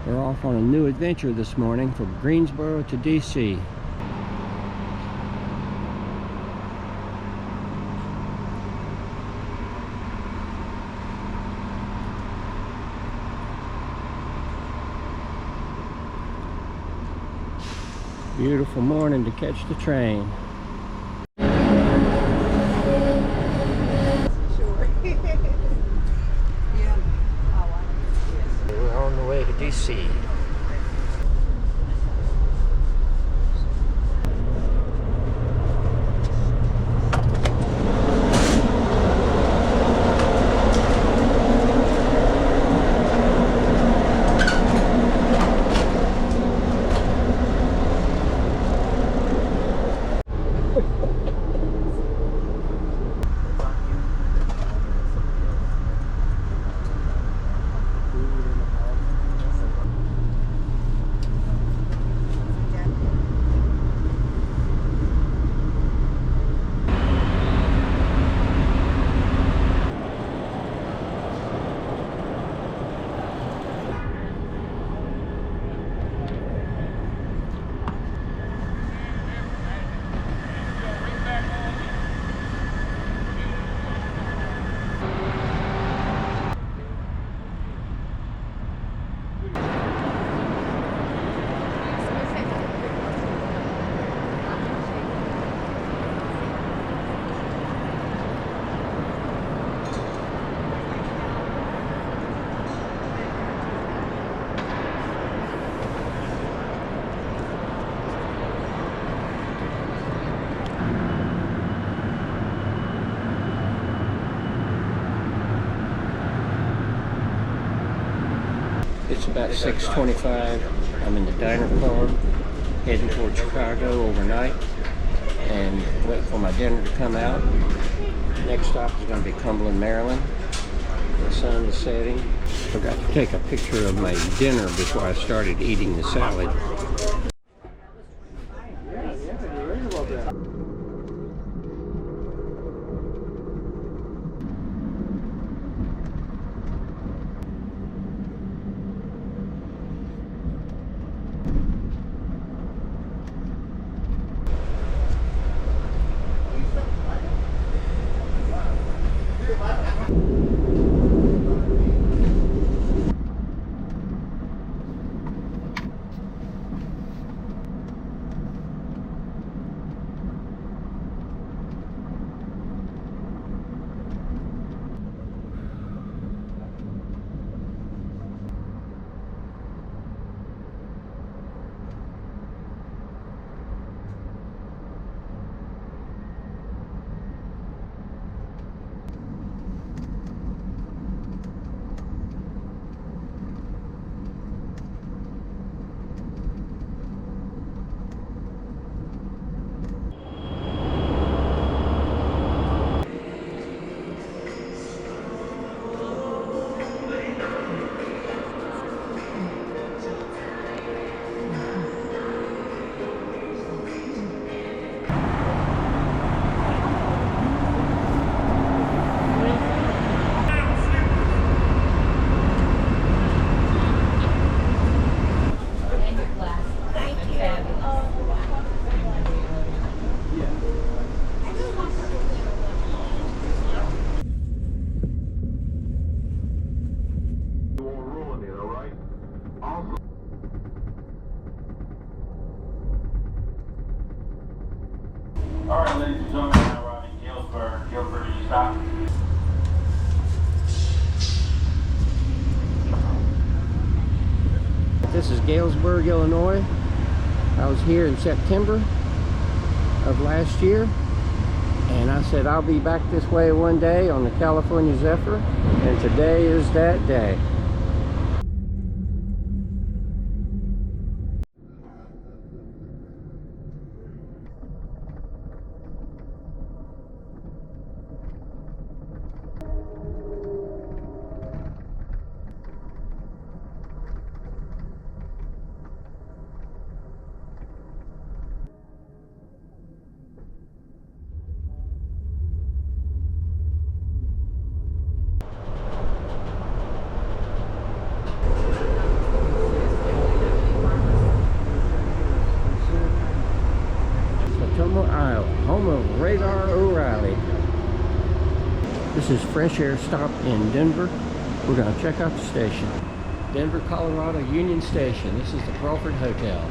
We're off on a new adventure this morning from Greensboro to DC. Beautiful morning to catch the train. We're on the way to DC. It's about 6:25. I'm in the diner car, heading towards Chicago overnight, and wait for my dinner to come out. Next stop is going to be Cumberland, Maryland. The sun is setting. Forgot to take a picture of my dinner before I started eating the salad. All right, ladies and gentlemen, now we're in Galesburg. Galesburg, did you stop? This is Galesburg, Illinois. I was here in September of last year, and I said I'll be back this way one day on the California Zephyr, and today is that day. This is Fresh Air Stop in Denver. We're going to check out the station. Denver, Colorado Union Station. This is the Crawford Hotel.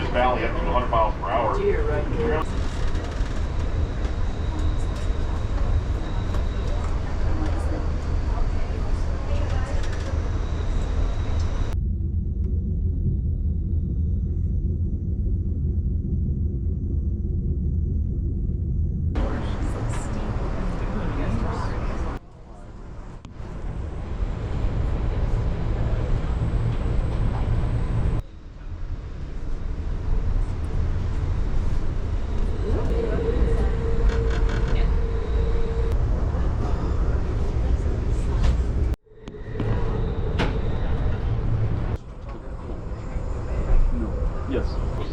Valley up to 100 miles per hour. Yes.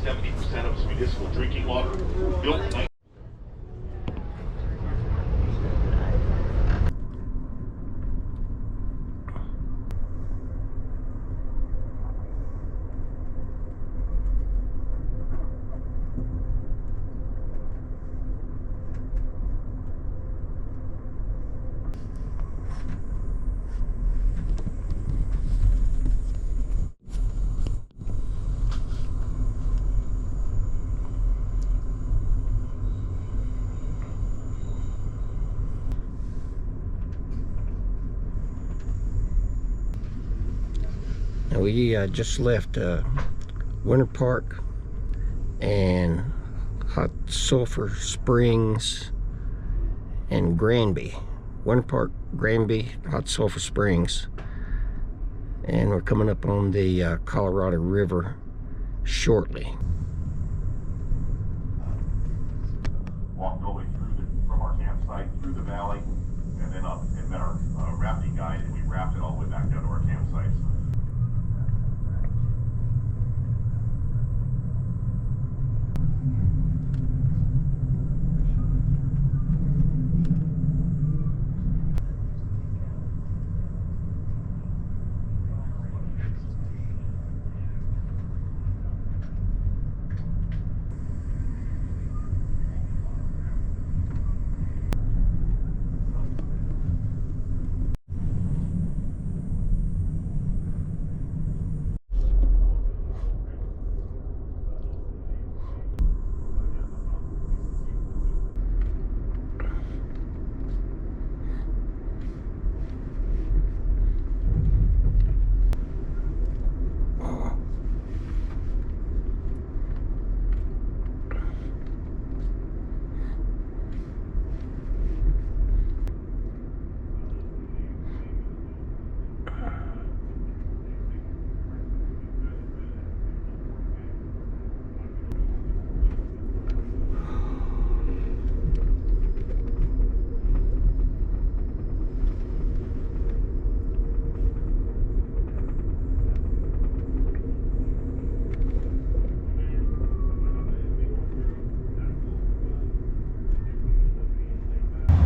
70% of municipal drinking water built in We just left Winter Park and Hot Sulphur Springs and Granby. Winter Park, Granby, Hot Sulphur Springs. And we're coming up on the Colorado River shortly. walked all the way from our campsite through the valley and then up and met our rafting guide, and we rafted all the way back down to our campsites.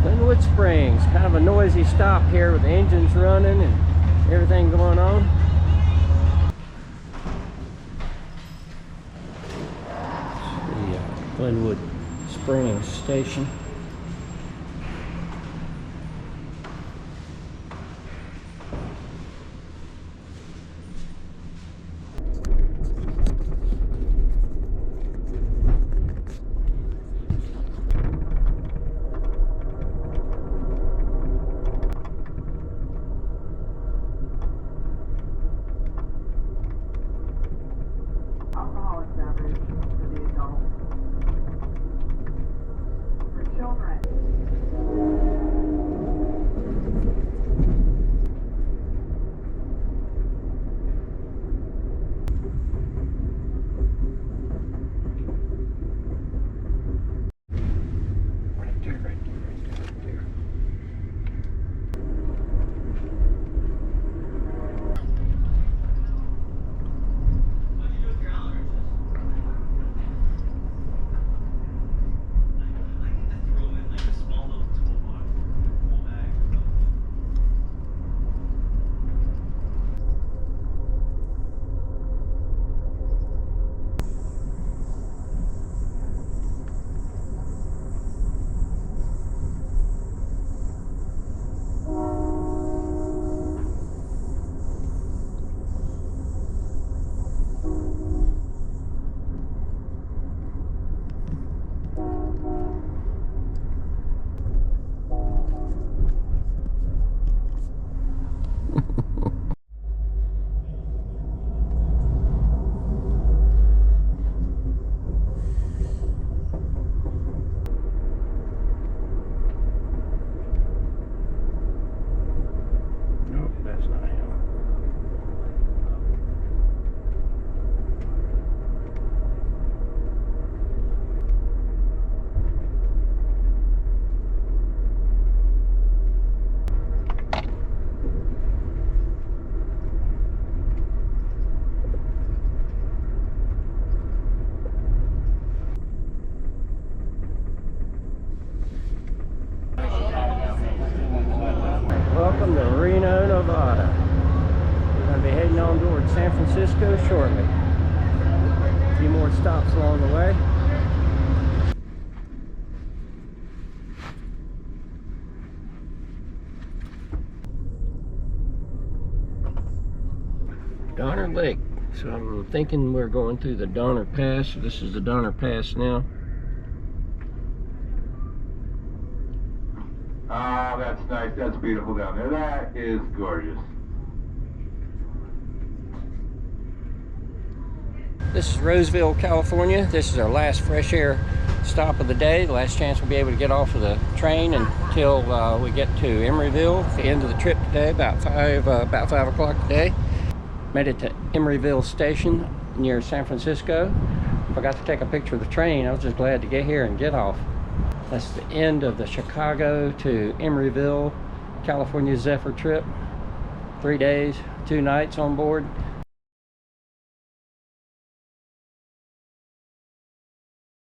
Glenwood Springs, kind of a noisy stop here with the engines running and everything going on. It's the Glenwood Springs station. heading on towards San Francisco shortly. A few more stops along the way. Donner Lake. So I'm thinking we're going through the Donner Pass. This is the Donner Pass now. Oh, that's nice. That's beautiful down there. That is gorgeous. This is Roseville, California. This is our last fresh air stop of the day. The last chance we'll be able to get off of the train until we get to Emeryville at the end of the trip today, about 5 o'clock today. Made it to Emeryville Station near San Francisco. Forgot to take a picture of the train. I was just glad to get here and get off. That's the end of the Chicago to Emeryville, California Zephyr trip. 3 days, 2 nights on board.